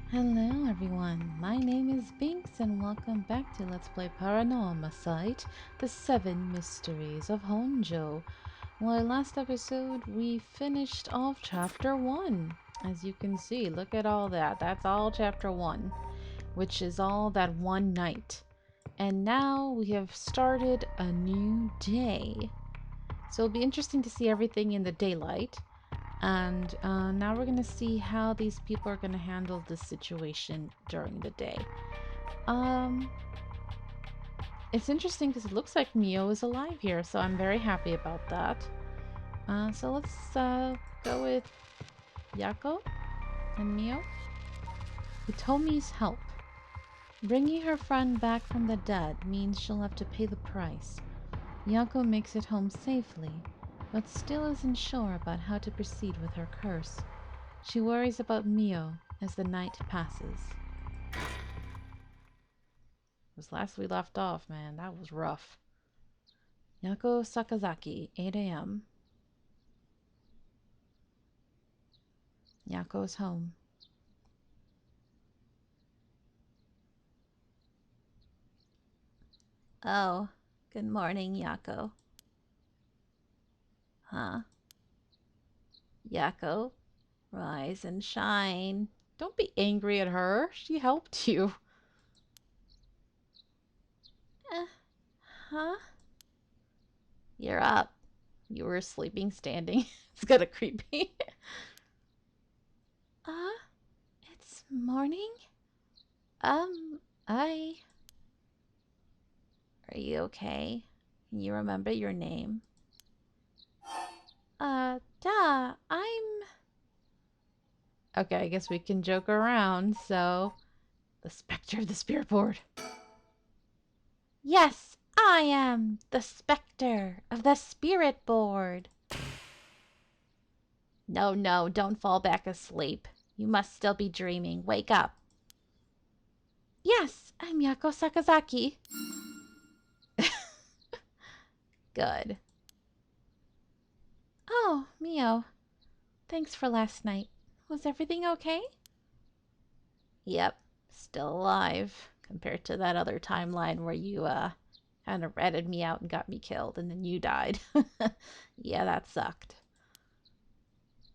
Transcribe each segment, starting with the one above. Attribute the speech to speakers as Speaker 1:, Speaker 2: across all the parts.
Speaker 1: Hello everyone, my name is Binks and welcome back to Let's Play Paranormasight, the 7 Mysteries of Honjo. Well, last episode we finished off chapter 1. As you can see, look at all that. That's all chapter 1, which is all that one night. And now we have started a new day. So it'll be interesting to see everything in the daylight. And now we're going to see how these people are going to handle this situation during the day. Um, it's interesting because it looks like Mio is alive here, so I'm very happy about that. So let's go with Yakko and Mio. Utomi's help. Bringing her friend back from the dead means she'll have to pay the price. Yakko makes it home safely, but still isn't sure about how to proceed with her curse. She worries about Mio as the night passes. Was last we left off, man. That was rough. Yakko Sakazaki, 8 a.m. Yakko's home. Oh, good morning, Yakko. Huh? Yakko, rise and shine. Don't be angry at her. She helped you. Eh, huh? You're up. You were sleeping standing. It's kind of creepy. uh, it's morning? Um, I... Are you okay? Can you remember your name? I'm... Okay, I guess we can joke around, so... The Spectre of the Spirit Board. Yes, I am the Spectre of the Spirit Board. No, no, don't fall back asleep. You must still be dreaming. Wake up. Yes, I'm Yakko Sakazaki. Good. Oh, Mio. Thanks for last night. Was everything okay? Yep, still alive. Compared to that other timeline where you, kind of ratted me out and got me killed, and then you died. Yeah, that sucked.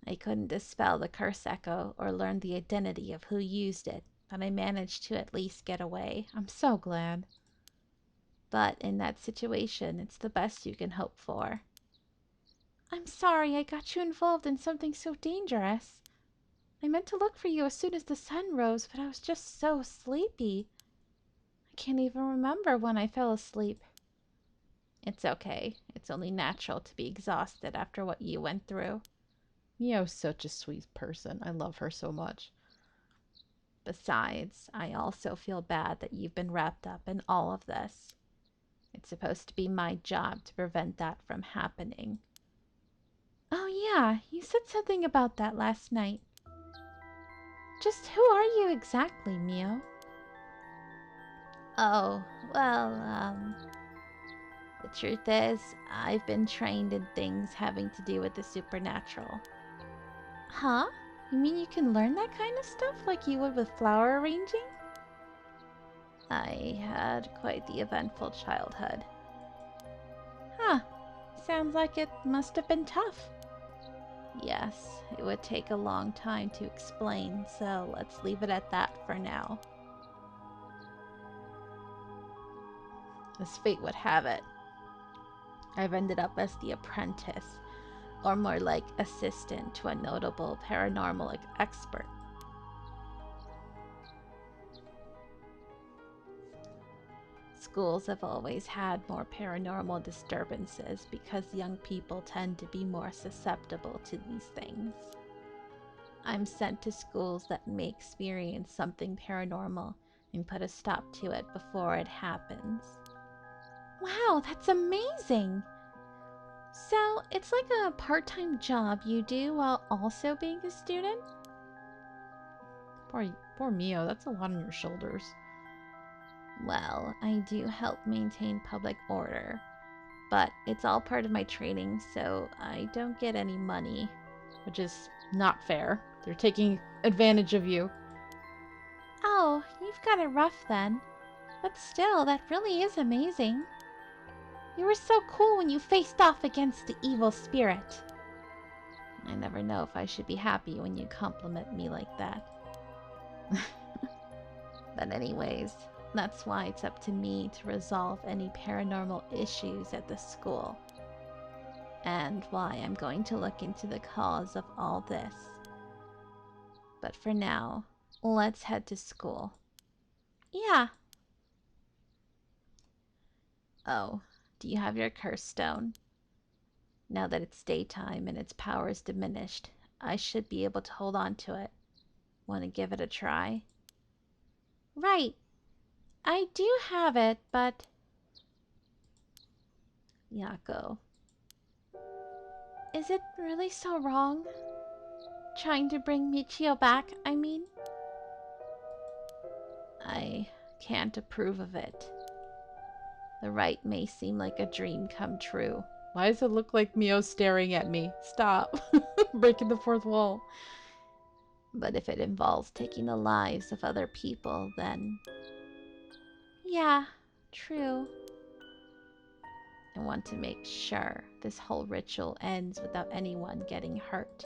Speaker 1: I couldn't dispel the curse echo or learn the identity of who used it, but I managed to at least get away. I'm so glad. But in that situation, it's the best you can hope for. I'm sorry I got you involved in something so dangerous. I meant to look for you as soon as the sun rose, but I was just so sleepy. I can't even remember when I fell asleep. It's okay. It's only natural to be exhausted after what you went through. Mio's such a sweet person. I love her so much. Besides, I also feel bad that you've been wrapped up in all of this. It's supposed to be my job to prevent that from happening. Oh yeah, you said something about that last night. Just who are you exactly, Mio? Oh, well, the truth is, I've been trained in things having to do with the supernatural. Huh? You mean you can learn that kind of stuff like you would with flower arranging? I had quite the eventful childhood. Huh. Sounds like it must have been tough. Yes, it would take a long time to explain, so let's leave it at that for now. As fate would have it, I've ended up as the apprentice, or more like assistant to a notable paranormal expert. Schools have always had more paranormal disturbances because young people tend to be more susceptible to these things. I'm sent to schools that may experience something paranormal and put a stop to it before it happens. Wow, that's amazing! So, it's like a part-time job you do while also being a student? Poor Mio, that's a lot on your shoulders. Well, I do help maintain public order, but it's all part of my training, so I don't get any money. Which is not fair. They're taking advantage of you. you've got it rough then. But still, that really is amazing. You were so cool when you faced off against the evil spirit. I never know if I should be happy when you compliment me like that. But anyways, that's why it's up to me to resolve any paranormal issues at the school. And why I'm going to look into the cause of all this. But for now, let's head to school. Yeah. Oh, do you have your curse stone? Now that it's daytime and its power is diminished, I should be able to hold on to it. Want to give it a try? Right. I do have it, but... Yakko. Is it really so wrong? Trying to bring Michio back, I mean? I can't approve of it. The rite may seem like a dream come true. Why does it look like Mio staring at me? Stop. Breaking the fourth wall. But if it involves taking the lives of other people, then... Yeah, true. I want to make sure this whole ritual ends without anyone getting hurt.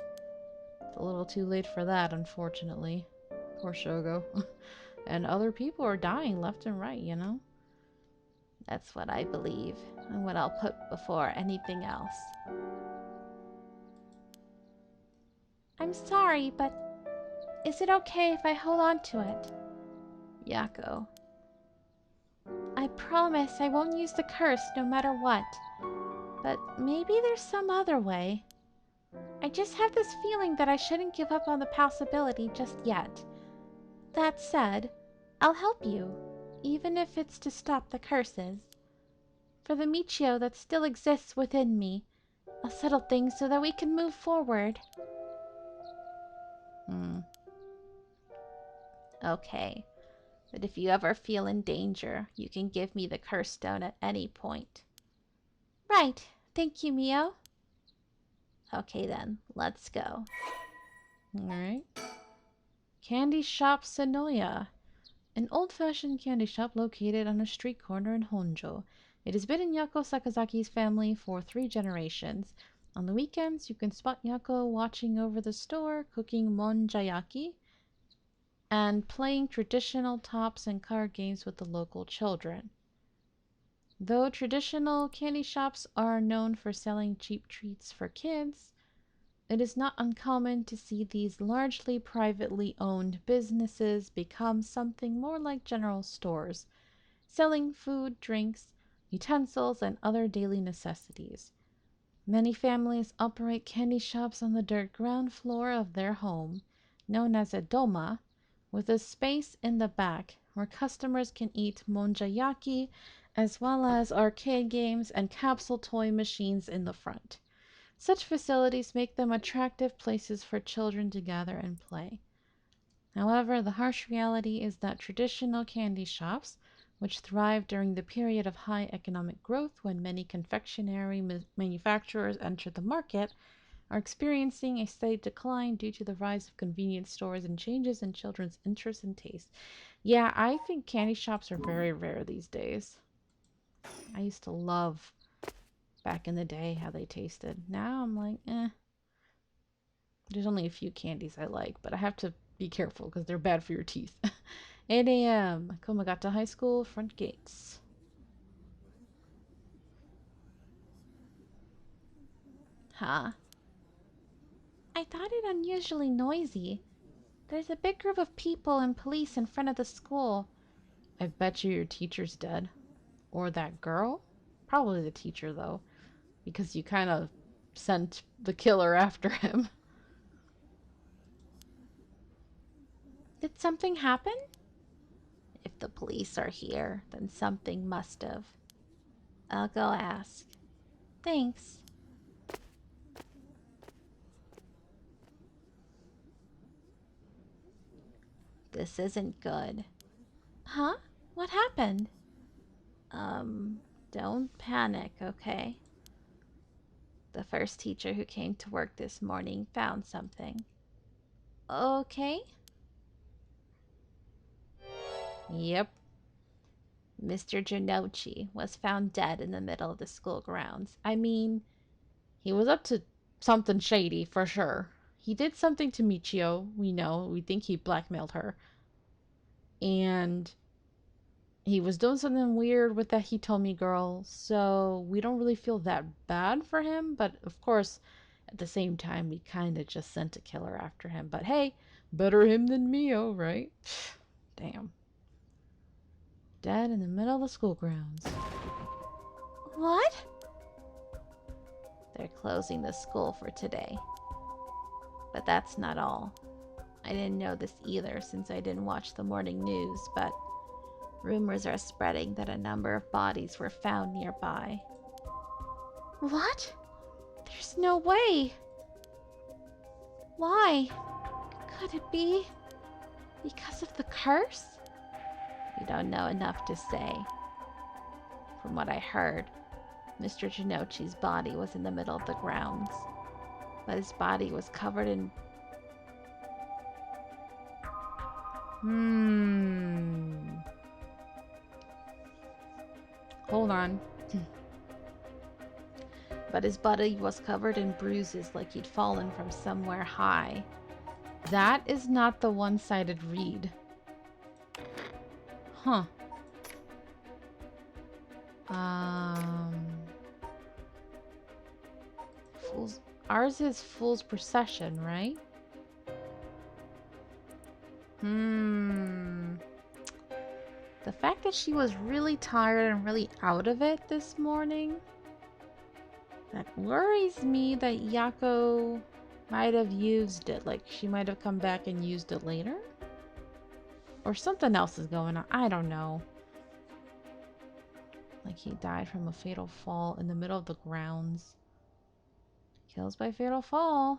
Speaker 1: It's a little too late for that, unfortunately. Poor Shogo. And other people are dying left and right, you know? That's what I believe, and what I'll put before anything else. I'm sorry, but is it okay if I hold on to it? Yakko. I promise I won't use the curse no matter what. But maybe there's some other way. I just have this feeling that I shouldn't give up on the possibility just yet. That said, I'll help you, even if it's to stop the curses. For the Michio that still exists within me, I'll settle things so that we can move forward. Okay. But if you ever feel in danger, you can give me the curse stone at any point. Right. Thank you, Mio. Okay then, let's go. Alright. Candy Shop Sonoya. An old-fashioned candy shop located on a street corner in Honjo. It has been in Yakko Sakazaki's family for 3 generations. On the weekends, you can spot Yakko watching over the store, cooking monjayaki, and playing traditional tops and card games with the local children. Though traditional candy shops are known for selling cheap treats for kids, it is not uncommon to see these largely privately owned businesses become something more like general stores, selling food, drinks, utensils, and other daily necessities. Many families operate candy shops on the dirt ground floor of their home, known as a doma, with a space in the back where customers can eat monjayaki, as well as arcade games and capsule toy machines in the front. Such facilities make them attractive places for children to gather and play. However, the harsh reality is that traditional candy shops, which thrived during the period of high economic growth when many confectionery manufacturers entered the market, are experiencing a steady decline due to the rise of convenience stores and changes in children's interests and tastes. Yeah, I think candy shops are very rare these days. I used to love back in the day how they tasted. Now I'm like, eh. There's only a few candies I like, but I have to be careful because they're bad for your teeth. 8 a.m. Komagata High School, front gates. Huh? I thought it unusually noisy. There's a big group of people and police in front of the school. I bet you your teacher's dead. Or that girl? Probably the teacher, though, because you kind of sent the killer after him. Did something happen? If the police are here, then something must have. I'll go ask. Thanks. This isn't good. Huh? What happened? Don't panic, okay? The first teacher who came to work this morning found something. Okay? Yep. Mr. Janochi was found dead in the middle of the school grounds. I mean, he was up to something shady for sure. He did something to Michio, we know. We think he blackmailed her. And he was doing something weird with that He Told Me girl, so we don't really feel that bad for him. But of course, at the same time, we kind of just sent a killer after him. But hey, better him than Mio, right? Damn. Dead in the middle of the school grounds. What? They're closing the school for today. But that's not all. I didn't know this either since I didn't watch the morning news, but rumors are spreading that a number of bodies were found nearby. What? There's no way. Why? Could it be because of the curse? We don't know enough to say. From what I heard, Mr. Janochi's body was in the middle of the grounds, but his body was covered in... Hold on. But his body was covered in bruises like he'd fallen from somewhere high. That is not the one-sided read. Huh. Ours is Fool's Procession, right? The fact that she was really tired and really out of it this morning, that worries me that Yakko might have used it. Like, she might have come back and used it later? Or something else is going on. I don't know. Like, he died from a fatal fall in the middle of the grounds. Kills by fatal fall.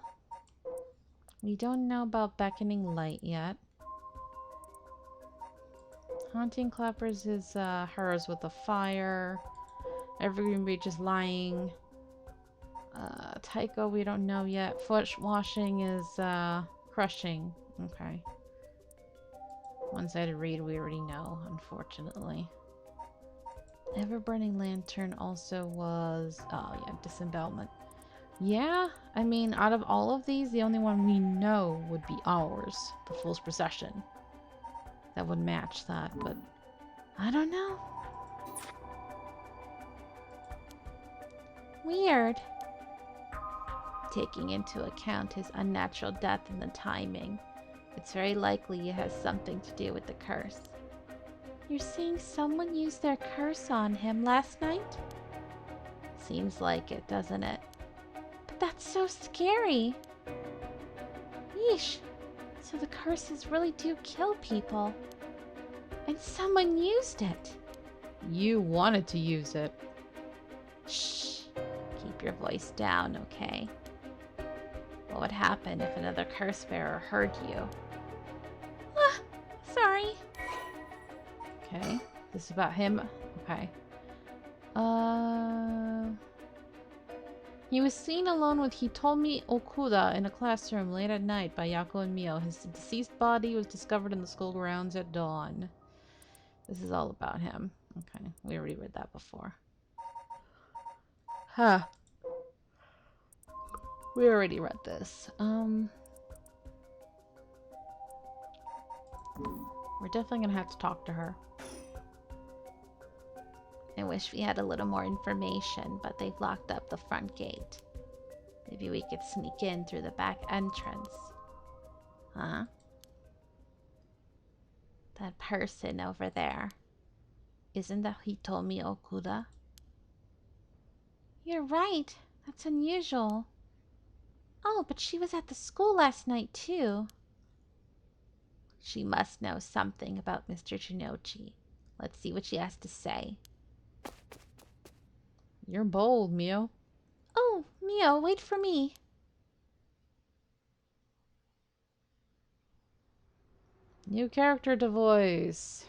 Speaker 1: We don't know about Beckoning Light yet. Haunting Clappers is hers with the fire. Evergreen Beach is lying. Taiko, we don't know yet. Foot washing is crushing. Okay. One-sided read, we already know, unfortunately. Ever-burning lantern also was... Oh, yeah, disembowelment. Yeah, I mean, out of all of these, the only one we know would be ours. The Fool's Procession. That would match that, but... I don't know. Weird. Taking into account his unnatural death and the timing, it's very likely it has something to do with the curse. You're saying someone used their curse on him last night? Seems like it, doesn't it? But that's so scary. Yeesh. So the curses really do kill people. And someone used it. You wanted to use it. Shh. Keep your voice down, okay? What would happen if another curse bearer heard you? Ah, sorry. Okay. This is about him. Okay. He was seen alone with Hitomi Okuda in a classroom late at night by Yakko and Mio. His deceased body was discovered in the school grounds at dawn. This is all about him. Okay. We already read that before. Huh. We already read this. We're definitely gonna have to talk to her. I wish we had a little more information, but they've locked up the front gate. Maybe we could sneak in through the back entrance. Huh? That person over there. Isn't that Hitomi Okuda? You're right. That's unusual. Oh, but she was at the school last night, too. She must know something about Mr. Janochi. Let's see what she has to say. You're bold, Mio. Oh, Mio, wait for me. New character to voice.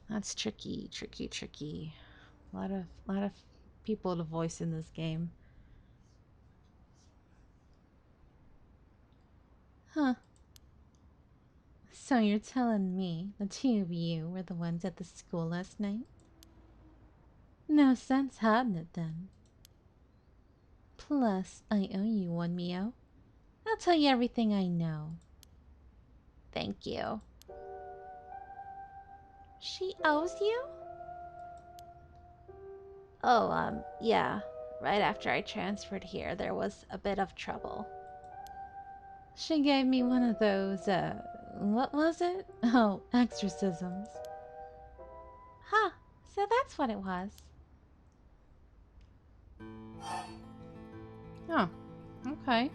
Speaker 1: That's tricky, tricky, tricky. A lot of people to voice in this game. Huh. So you're telling me the two of you were the ones at the school last night? No sense hadn't it then? Plus, I owe you one, Mio. I'll tell you everything I know. Thank you. She owes you? Oh, yeah. Right after I transferred here, there was a bit of trouble. She gave me one of those, what was it? Oh, exorcisms. Huh, so that's what it was. Oh, okay.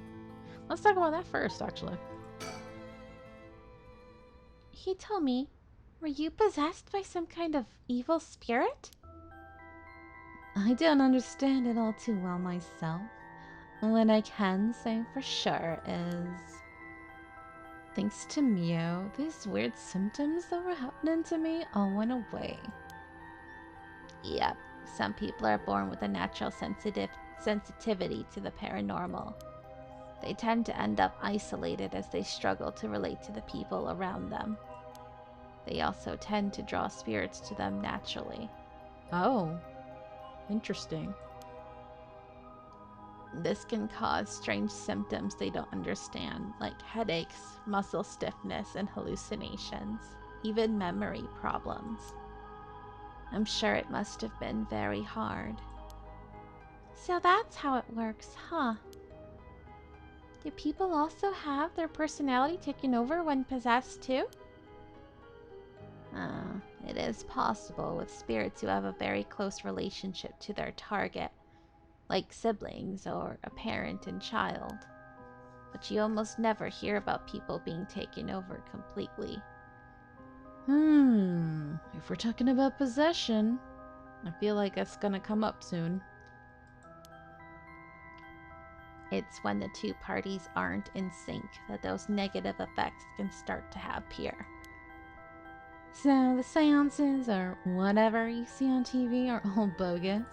Speaker 1: Let's talk about that first, actually. He told me, were you possessed by some kind of evil spirit? I don't understand it all too well myself. What I can say for sure is, thanks to Mio, these weird symptoms that were happening to me all went away. Yep, some people are born with a natural sensitivity to the paranormal. They tend to end up isolated as they struggle to relate to the people around them. They also tend to draw spirits to them naturally. Oh, interesting. This can cause strange symptoms they don't understand, like headaches, muscle stiffness, and hallucinations, even memory problems. I'm sure it must have been very hard. So that's how it works, huh? Do people also have their personality taken over when possessed too? It is possible with spirits who have a very close relationship to their target, like siblings or a parent and child. But you almost never hear about people being taken over completely. If we're talking about possession, I feel like that's gonna come up soon. It's when the two parties aren't in sync that those negative effects can start to appear. So the seances or whatever you see on TV are all bogus?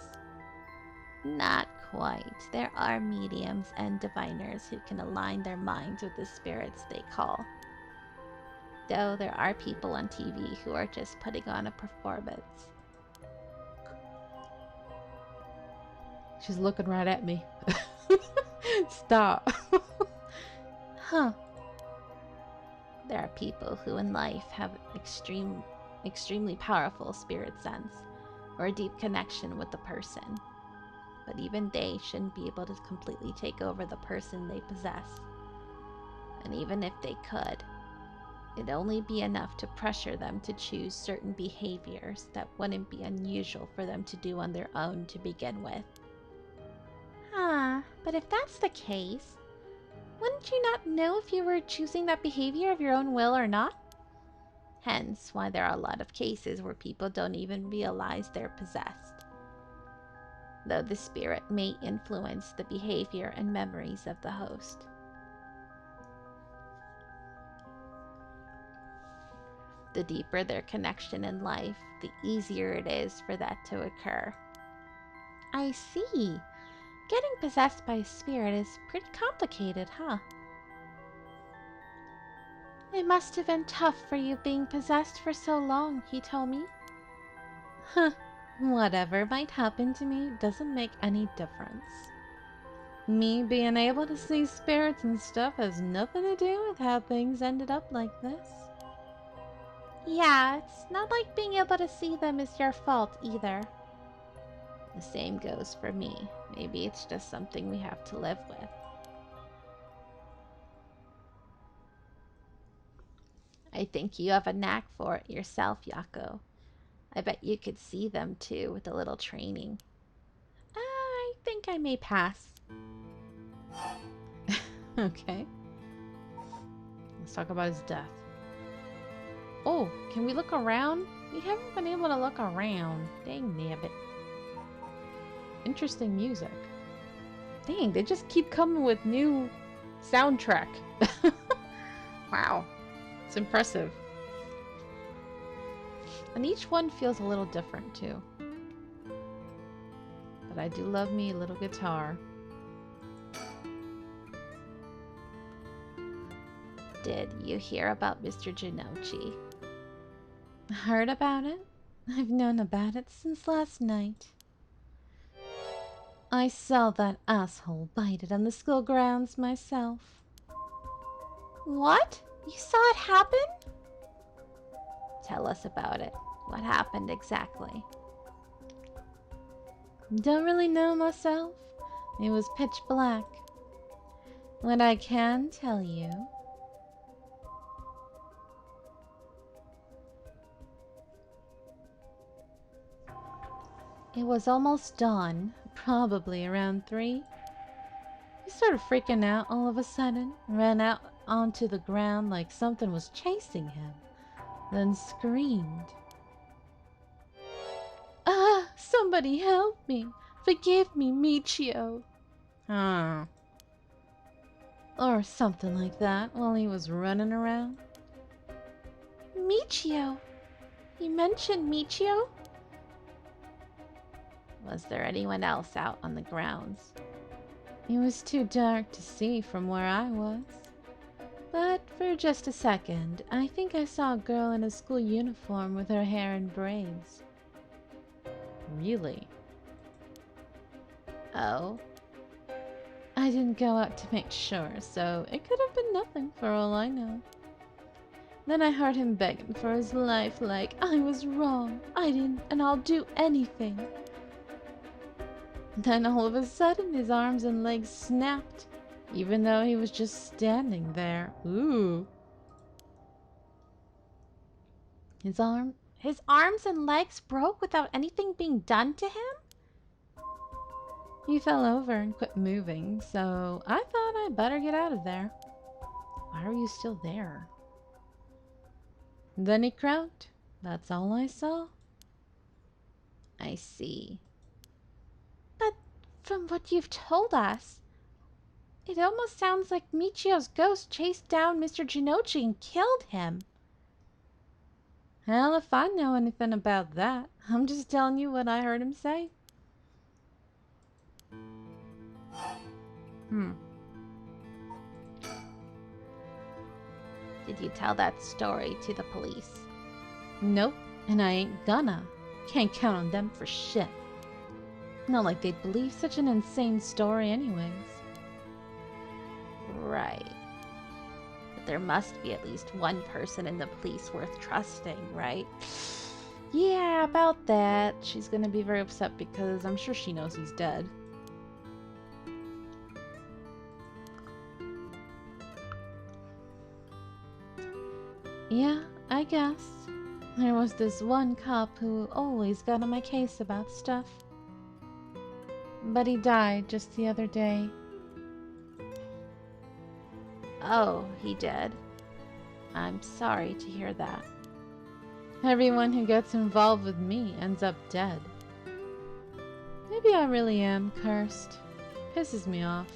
Speaker 1: Not quite. There are mediums and diviners who can align their minds with the spirits they call. Though there are people on TV who are just putting on a performance. She's looking right at me. Stop. Huh. There are people who in life have extremely powerful spirit sense or a deep connection with the person. But even they shouldn't be able to completely take over the person they possess. And even if they could, it'd only be enough to pressure them to choose certain behaviors that wouldn't be unusual for them to do on their own to begin with. But if that's the case, wouldn't you not know if you were choosing that behavior of your own will or not? Hence why there are a lot of cases where people don't even realize they're possessed, though the spirit may influence the behavior and memories of the host. The deeper their connection in life, the easier it is for that to occur. I see. Getting possessed by a spirit is pretty complicated, huh? It must have been tough for you being possessed for so long, he told me. Huh. Whatever might happen to me doesn't make any difference. Me being able to see spirits and stuff has nothing to do with how things ended up like this. Yeah, it's not like being able to see them is your fault either. The same goes for me. Maybe it's just something we have to live with. I think you have a knack for it yourself, Yakko. I bet you could see them too with a little training. I think I may pass. Okay. Let's talk about his death. Oh, can we look around? We haven't been able to look around. Dang nabbit. Interesting music. Dang, they just keep coming with new soundtrack. Wow. It's impressive. And each one feels a little different too. But I do love me a little guitar.
Speaker 2: did you hear about Mr. Genochi?
Speaker 1: Heard about it? I've known about it since last night. I saw that asshole bite it on the school grounds myself.
Speaker 2: What? You saw it happen? Tell us about it. What happened exactly?
Speaker 1: Don't really know myself. It was pitch black. What I can tell you, it was almost dawn, probably around 3. He started freaking out all of a sudden, ran out onto the ground like something was chasing him, then screamed. Ah, somebody help me! Forgive me, Michio! Or something like that while he was running around.
Speaker 2: Michio? You mentioned Michio? Was there anyone else out on the grounds?
Speaker 1: It was too dark to see from where I was. But for just a second, I think I saw a girl in a school uniform with her hair in braids. Really?
Speaker 2: Oh?
Speaker 1: I didn't go out to make sure, so it could have been nothing for all I know. Then I heard him begging for his life like I was wrong. I didn't, and I'll do anything. Then all of a sudden his arms and legs snapped, even though he was just standing there. Ooh.
Speaker 2: His arms and legs broke without anything being done to him?
Speaker 1: He fell over and quit moving, so I thought I'd better get out of there. Why are you still there? Then he croaked. That's all I saw.
Speaker 2: I see. But from what you've told us, it almost sounds like Michio's ghost chased down Mr. Genochi and killed him.
Speaker 1: Hell, if I know anything about that, I'm just telling you what I heard him say.
Speaker 2: Did you tell that story to the police?
Speaker 1: Nope, and I ain't gonna. Can't count on them for shit. Not like they'd believe such an insane story anyways.
Speaker 2: Right. But there must be at least one person in the police worth trusting, right?
Speaker 1: Yeah, about that. She's gonna be very upset because I'm sure she knows he's dead. Yeah, I guess. There was this one cop who always got on my case about stuff. But he died just the other day.
Speaker 2: Oh, he did. I'm sorry to hear that.
Speaker 1: Everyone who gets involved with me ends up dead. Maybe I really am cursed. Pisses me off.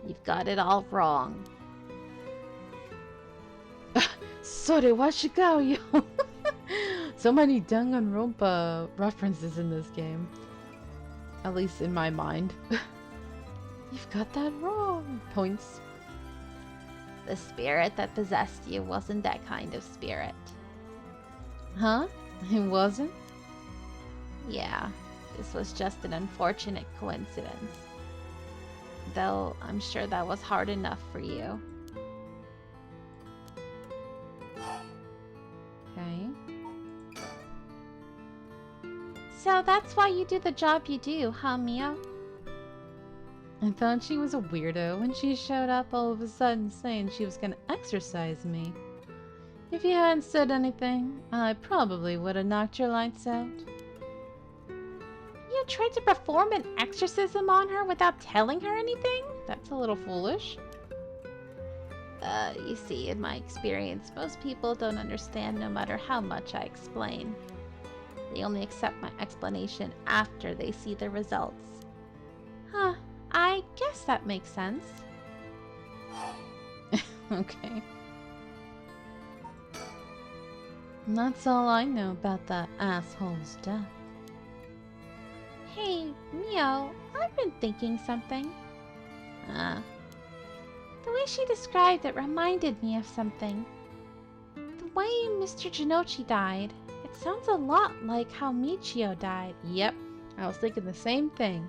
Speaker 2: You've got it all wrong.
Speaker 1: Sorry, yo. So many Danganronpa references in this game. At least in my mind. You've got that wrong. Points.
Speaker 2: The spirit that possessed you wasn't that kind of spirit.
Speaker 1: Huh? It wasn't?
Speaker 2: Yeah, this was just an unfortunate coincidence. Though I'm sure that was hard enough for you.
Speaker 1: Okay.
Speaker 2: So that's why you do the job you do, huh, Mio?
Speaker 1: I thought she was a weirdo when she showed up all of a sudden saying she was gonna exorcise me. If you hadn't said anything, I probably would have knocked your lights out.
Speaker 2: You tried to perform an exorcism on her without telling her anything?
Speaker 1: That's a little foolish.
Speaker 2: You see, in my experience, most people don't understand no matter how much I explain. They only accept my explanation after they see the results. Huh, I guess that makes sense.
Speaker 1: Okay. And that's all I know about that asshole's death.
Speaker 2: Hey, Mio, I've been thinking something. The way she described it reminded me of something. The way Mr. Jinochi died, it sounds a lot like how Michio died.
Speaker 1: Yep, I was thinking the same thing.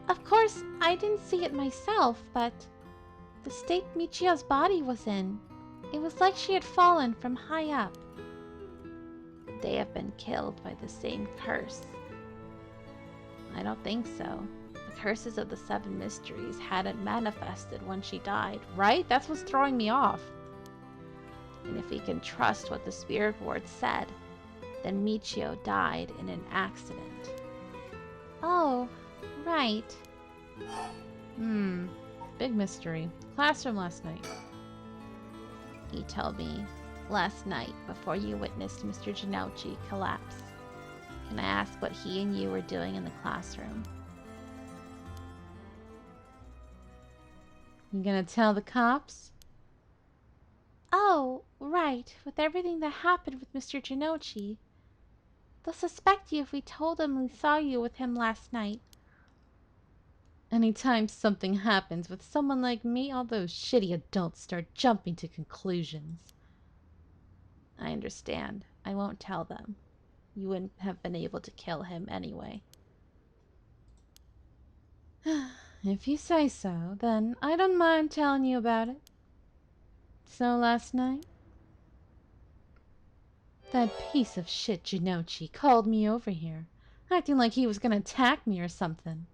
Speaker 2: Of course, I didn't see it myself, but the state Michio's body was in, it was like she had fallen from high up. They have been killed by the same curse. I don't think so. The curses of the seven mysteries hadn't manifested when she died.
Speaker 1: Right? That's what's throwing me off.
Speaker 2: And if we can trust what the spirit ward said, then Michio died in an accident. Oh, right.
Speaker 1: Big mystery. Classroom last night.
Speaker 2: You told me last night before you witnessed Mr. Jinochi collapse. Can I ask what he and you were doing in the classroom?
Speaker 1: You gonna tell the cops?
Speaker 2: Oh, right. With everything that happened with Mr. Jinochi. They'll suspect you if we told them we saw you with him last night.
Speaker 1: Anytime something happens with someone like me, all those shitty adults start jumping to conclusions.
Speaker 2: I understand. I won't tell them. You wouldn't have been able to kill him anyway.
Speaker 1: If you say so, then I don't mind telling you about it. So last night, that piece of shit Jinochi called me over here, acting like he was gonna attack me or something.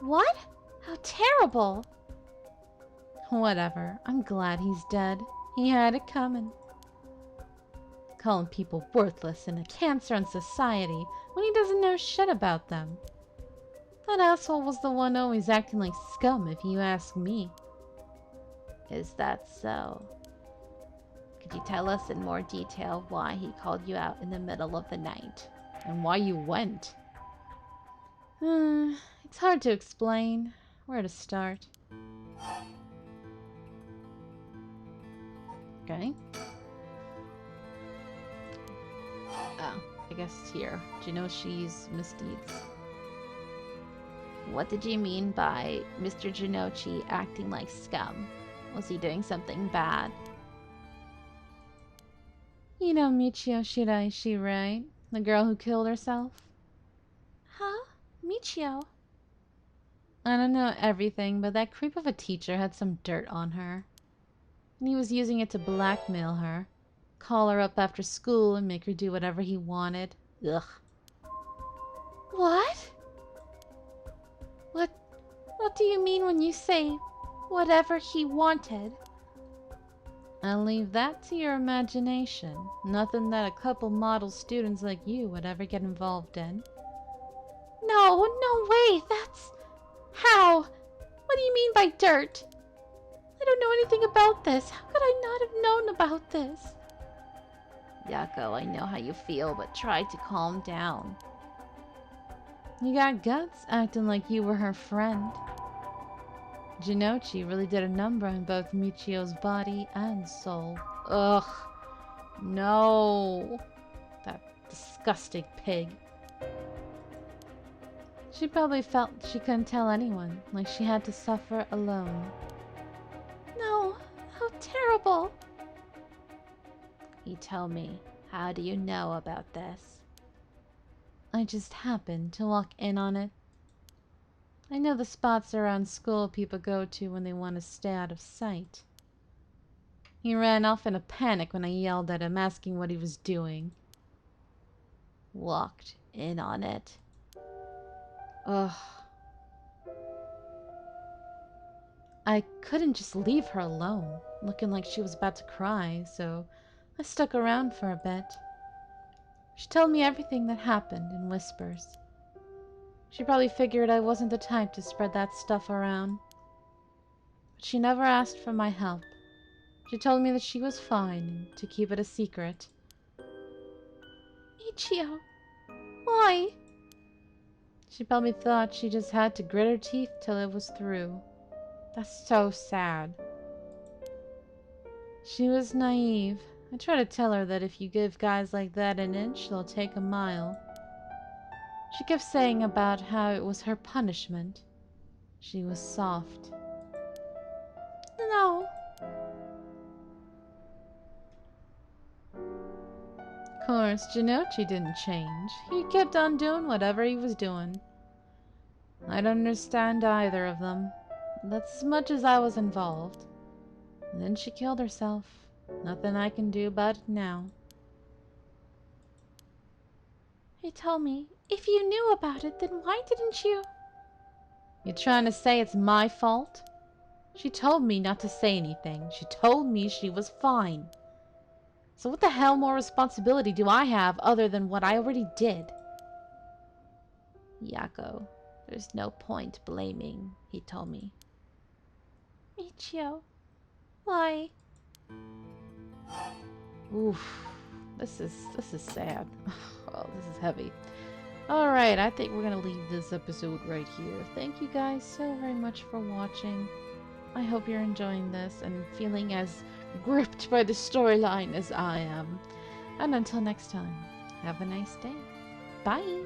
Speaker 2: What? How terrible!
Speaker 1: Whatever, I'm glad he's dead. He had it coming. Calling people worthless and a cancer on society when he doesn't know shit about them. That asshole was the one always acting like scum, if you ask me.
Speaker 2: Is that so? Could you tell us in more detail why he called you out in the middle of the night?
Speaker 1: And why you went? It's hard to explain. Where to start? Okay. Oh, I guess it's here. Jinoshi's misdeeds.
Speaker 2: What did you mean by Mr. Jinochi acting like scum? Was he doing something bad?
Speaker 1: You know Michio Shiraishi, right? The girl who killed herself?
Speaker 2: Huh? Michio?
Speaker 1: I don't know everything, but that creep of a teacher had some dirt on her. And he was using it to blackmail her. Call her up after school and make her do whatever he wanted. Ugh.
Speaker 2: What? What do you mean when you say whatever he wanted?
Speaker 1: I'll leave that to your imagination. Nothing that a couple model students like you would ever get involved in.
Speaker 2: No way, that's... How? What do you mean by dirt? I don't know anything about this. How could I not have known about this? Yakko, I know how you feel, but try to calm down.
Speaker 1: You got guts acting like you were her friend. Jinochi really did a number on both Michio's body and soul. Ugh. No. That disgusting pig. She probably felt she couldn't tell anyone, like she had to suffer alone.
Speaker 2: No, how terrible. You tell me, how do you know about this?
Speaker 1: I just happened to walk in on it. I know the spots around school people go to when they want to stay out of sight. He ran off in a panic when I yelled at him, asking what he was doing.
Speaker 2: Walked in on it.
Speaker 1: Ugh. I couldn't just leave her alone, looking like she was about to cry, so I stuck around for a bit. She told me everything that happened in whispers. She probably figured I wasn't the type to spread that stuff around. But she never asked for my help. She told me that she was fine and to keep it a secret.
Speaker 2: Michio, why?
Speaker 1: She probably thought she just had to grit her teeth till it was through. That's so sad. She was naive. I try to tell her that if you give guys like that an inch, they'll take a mile. She kept saying about how it was her punishment. She was soft.
Speaker 2: No.
Speaker 1: Of course, Jinochi didn't change. He kept on doing whatever he was doing. I don't understand either of them. That's as much as I was involved. And then she killed herself. Nothing I can do about it now.
Speaker 2: He told me, if you knew about it, then why didn't you?
Speaker 1: You trying to say it's my fault? She told me not to say anything. She told me she was fine. So what the hell more responsibility do I have other than what I already did?
Speaker 2: Yakko, there's no point blaming, he told me. Michio, why?
Speaker 1: Oof. This is sad. Oh, this is heavy. Alright, I think we're gonna leave this episode right here. Thank you guys so very much for watching. I hope you're enjoying this and feeling as gripped by the storyline as I am. And until next time, have a nice day. Bye!